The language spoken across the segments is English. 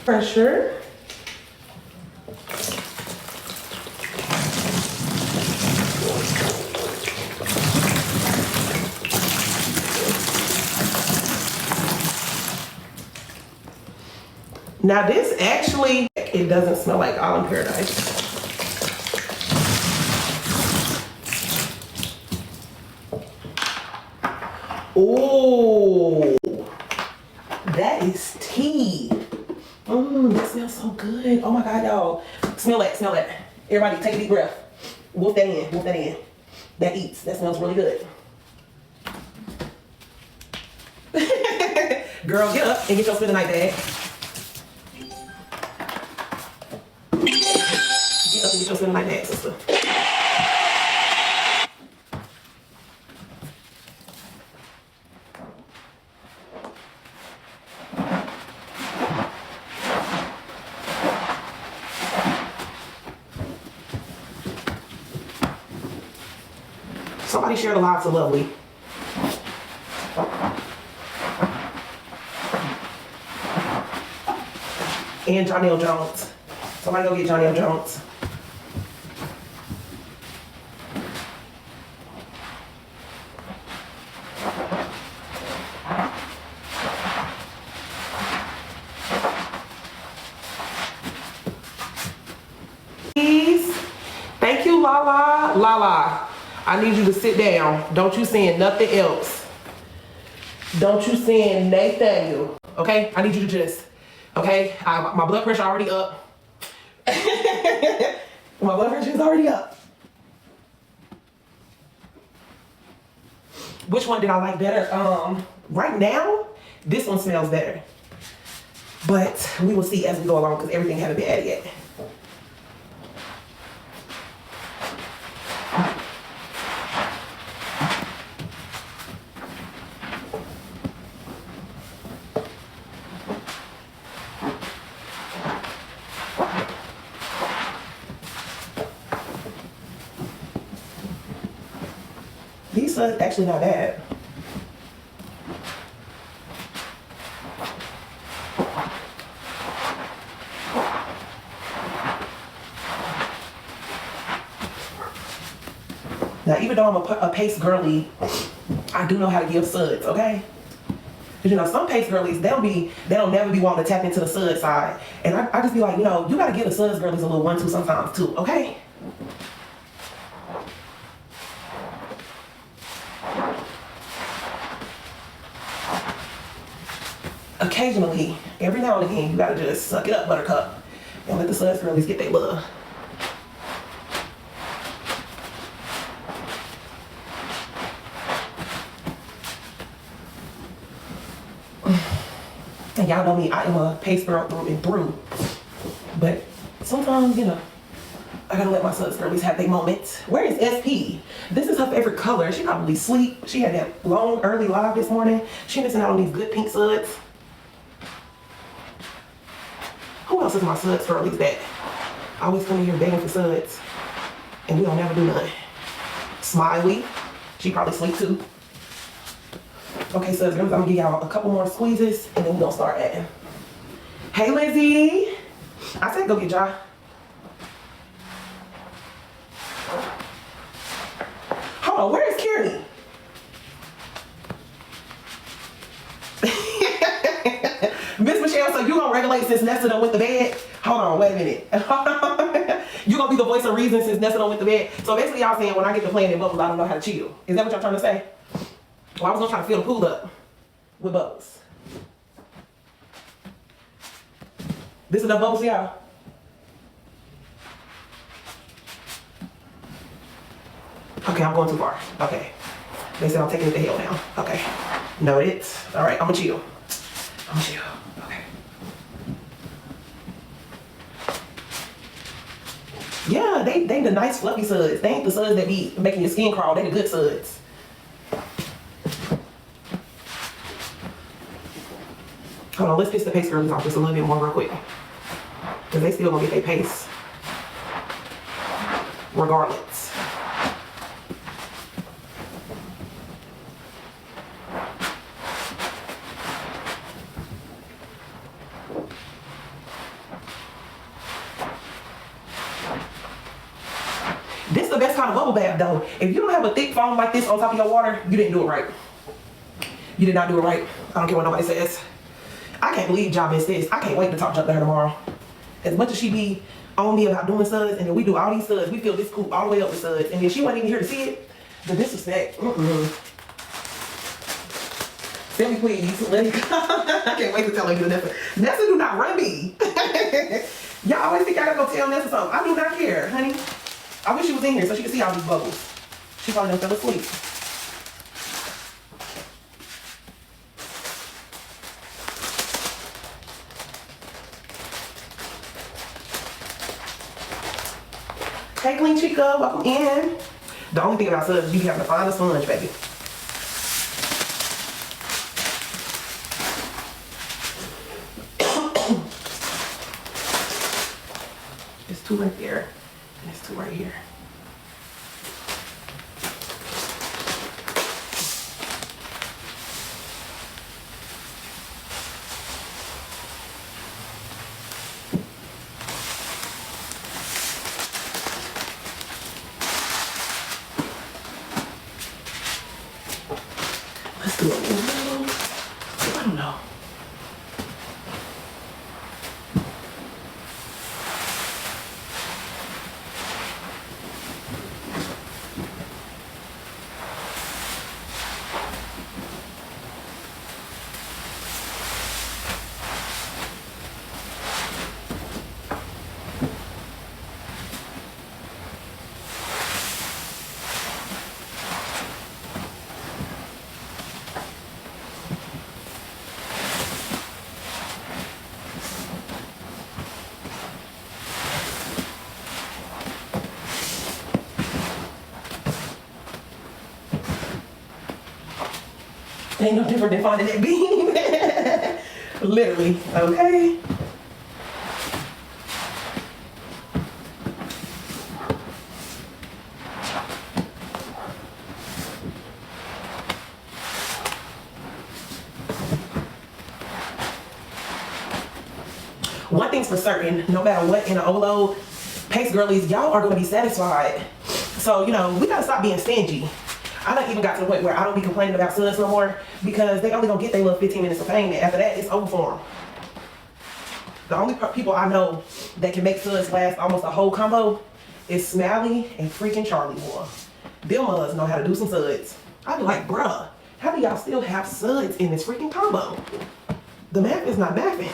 pressure. Now this actually, it doesn't smell like All in Paradise. Oh, that is tea. That smells so good. Oh my God, y'all. Smell that, smell that. Everybody take a deep breath. Wolf that in, wolf that in. That eats, that smells really good. Girl, get up and get your spend the night bag. Get up and get your spend the night bag, sister. Somebody share the live to Lovely. And Johnny Jones. Somebody go get Johnny Jones. Please. Thank you, Lala. Lala. I need you to sit down. Don't you saying nothing else. Don't you saying Nathaniel. Okay? I need you to just, okay? My blood pressure already up. My blood pressure is already up. Which one did I like better? Right now, this one smells better. But we will see as we go along because everything haven't been added yet. These are actually not bad. Now, even though I'm a paste girly, I do know how to give suds, okay? Because, you know, some paste girlies, they'll never be wanting to tap into the sud side. And I just be like, you know, you got to give the suds girlies a little 1-2 sometimes too, okay? Occasionally, every now and again, you gotta just suck it up, buttercup, and let the suds girlies get their love. And y'all know me, I am a paste girl through and through. But sometimes, you know, I gotta let my suds girlies have their moments. Where is SP? This is her favorite color. She probably sleep. She had that long, early live this morning. She missing out on these good pink suds. Who else is my suds girlies that I always come in here begging for suds and we don't never do nothing? Smiley, she probably sleep too. Okay, suds girlies, I'm gonna give y'all a couple more squeezes and then we're gonna start adding. Hey Lizzie, I said go get y'all. Hold on, where is Kearney? Miss Michelle, so you gonna regulate since Nessa done went to bed? Hold on, wait a minute. You gonna be the voice of reason since Nessa done went to bed? So basically y'all saying when I get to playing in bubbles, I don't know how to chill. Is that what y'all trying to say? Well, I was gonna try to fill the pool up with bubbles. This enough bubbles, y'all? Okay, I'm going too far. Okay. They said I'm taking it to hell now. Okay. Noted. All right, I'm gonna chill. I'm gonna chill. Okay. Yeah, they the nice fluffy suds. They ain't the suds that be making your skin crawl. They the good suds. Hold on, let's piss the paste girlies off just a little bit more real quick. Because they still gonna get their paste regardless. the best kind of bubble bath though. If you don't have a thick foam like this on top of your water, you didn't do it right. You did not do it right. I don't care what nobody says. I can't believe Ja missed this. I can't wait to talk junk to her tomorrow. As much as she be on me about doing suds, and then we do all these suds, we fill this coop all the way up with suds, and then she wasn't even here to see it, the disrespect. Send me please. Let me go. I can't wait to tell her you Nessa. Nessa do not run me. Y'all always think I gotta go tell Nessa something. I do not care, honey. I wish she was in here so she could see all these bubbles. She probably done fell asleep. Hey, Clean Chica, welcome in. The only thing about suds is you have to find a sponge, baby. There's two right there, and there's two right here. Let's do a little, I don't know. Ain't no different than finding that bean. Literally, okay? One thing's for certain, no matter what in the overload, paste girlies, y'all are gonna be satisfied. So, you know, we gotta stop being stingy. I done even got to the point where I don't be complaining about suds no more because they only gonna get their little 15 minutes of fame, and after that, it's over for them. The only people I know that can make suds last almost a whole combo is Smiley and freaking Charlie boy. Them mothers know how to do some suds. I be like, bruh, how do y'all still have suds in this freaking combo? The math is not mathing.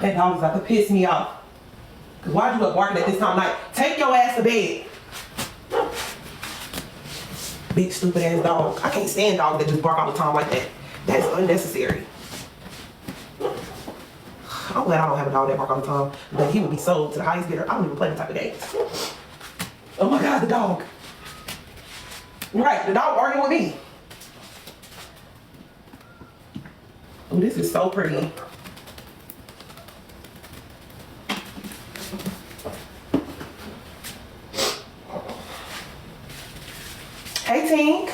That dog is about to piss me off. Cause why'd you up barking at this time of night? Take your ass to bed. Big stupid ass dog. I can't stand dogs that just bark all the time like that. That's unnecessary. I'm glad I don't have a dog that bark all the time. But he would be sold to the highest bidder. I don't even play them type of games. Oh my God, the dog. Right, the dog arguing with me. Oh, this is so pretty. Hey, Tink.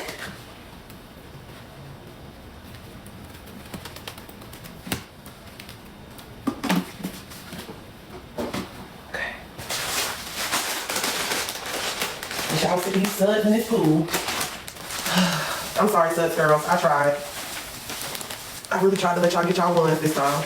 Okay. Y'all see these suds in this pool. I'm sorry, suds girls. I tried. I really tried to let y'all get y'all ones this time.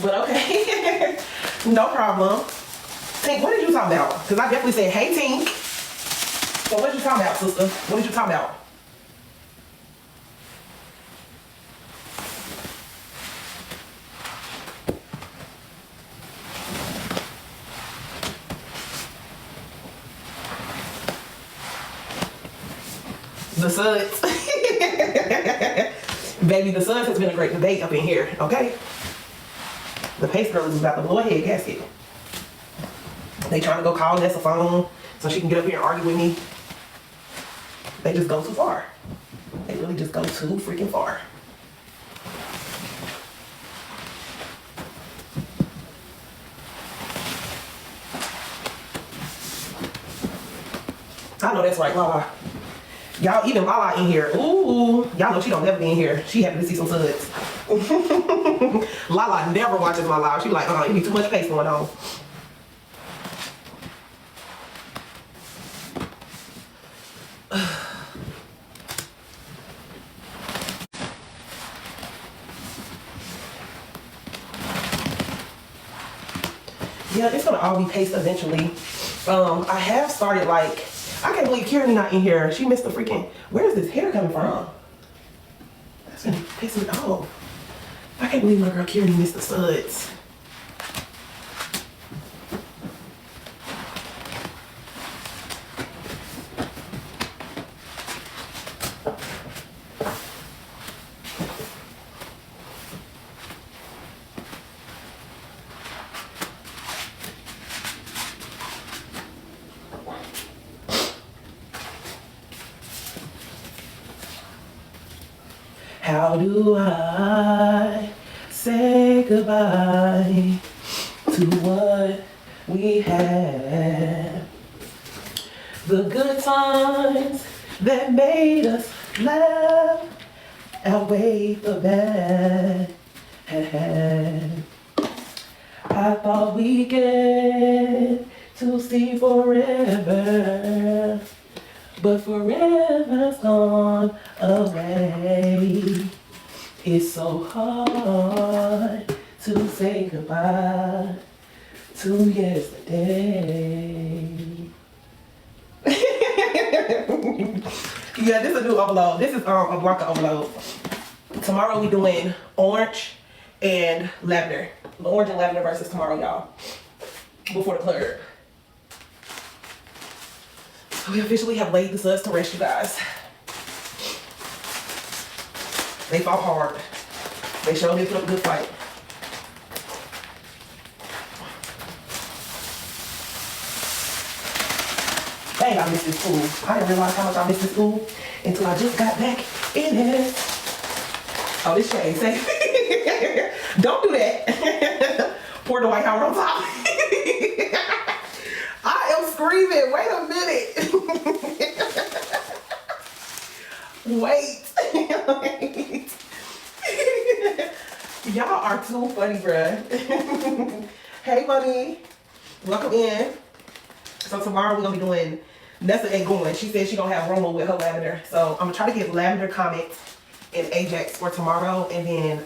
But okay, no problem. Tink, what did you talk about? Because I definitely said, hey, Tink. So what did you talk about, sister? What did you talk about? The suds. Baby, the suds has been a great debate up in here, okay? The paste girl is about to blow a head gasket. They trying to go call Nessa phone so she can get up here and argue with me. They just go too far. They really just go too freaking far. I know that's right, Lala. Y'all, even Lala in here. Ooh, y'all know she don't never be in here. She happy to see some suds. Lala never watches my live. She like, you need too much paste going on. Yeah, it's gonna all be paste eventually. I have started like, I can't believe Kieran not in here. She missed the freaking, where is this hair coming from? That's gonna piss me off. I can't believe my girl Kieran missed the suds. How do I say goodbye to what we had? The good times that made us laugh outweigh the bad. I thought we get to see forever, but forever's gone away. It's so hard to say goodbye to yesterday. Yeah, this is a new overload. This is a Blanca overload. Tomorrow we doing orange and lavender. The orange and lavender versus tomorrow, y'all. Before the club. We officially have laid the suds to rest, you guys. They fought hard. They showed me put up a good fight. Dang, I missed this school. I didn't realize how much I missed this school until I just got back in it. Oh, this shade safe. Don't do that. Pour the white Howard on top. I am screaming. Wait a minute. Wait. Y'all are too funny, bruh. Hey, buddy. Welcome in. So tomorrow we're gonna be doing Nessa ain't going. She said she gonna have Romo with her lavender. So I'm gonna try to get lavender, Comet, and Ajax for tomorrow, and then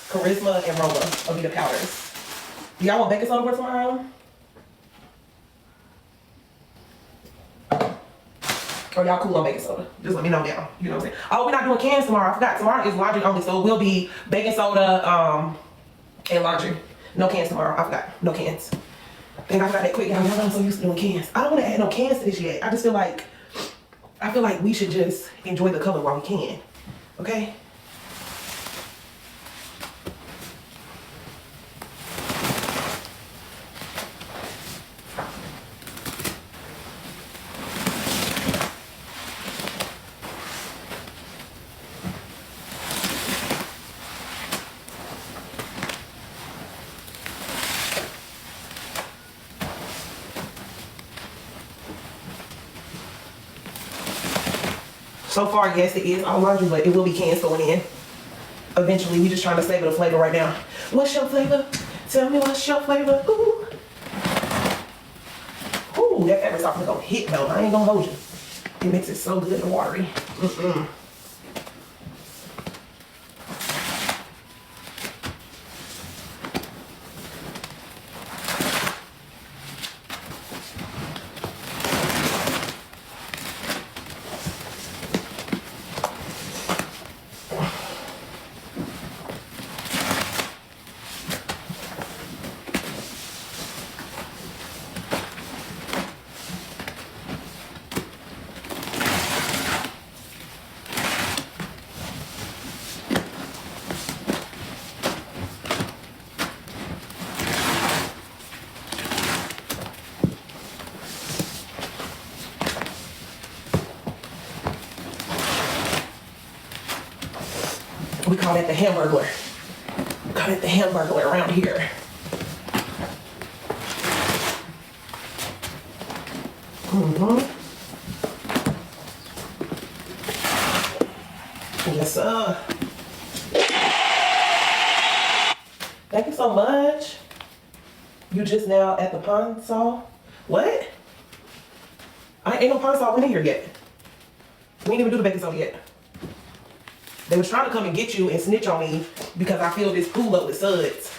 Charisma and Roma will be the powders. Do y'all want baking soda for tomorrow? Or y'all cool on baking soda? Just let me know now. You know what I'm saying? Oh, we're not doing cans tomorrow. I forgot. Tomorrow is laundry only, so it will be baking soda and laundry. No cans tomorrow. I forgot. No cans. Think I forgot that quick, y'all. Y'all know I'm so used to doing cans. I don't want to add no cans to this yet. I feel like we should just enjoy the color while we can. Okay? So far, yes, it is all laundry, but it will be cans going in. Eventually, we just trying to savor the flavor right now. What's your flavor? Tell me what's your flavor. Ooh. Ooh, that fabric softener gonna hit though. I ain't gonna hold you. It makes it so good and watery. We call that the hamburglar. We call it the hamburglar around here. Yes, sir. Thank you so much. You just now at the pinesol? What? I ain't no pinesol in here yet. We ain't even do the baking soda yet. They was trying to come and get you and snitch on me because I filled this pool up with suds.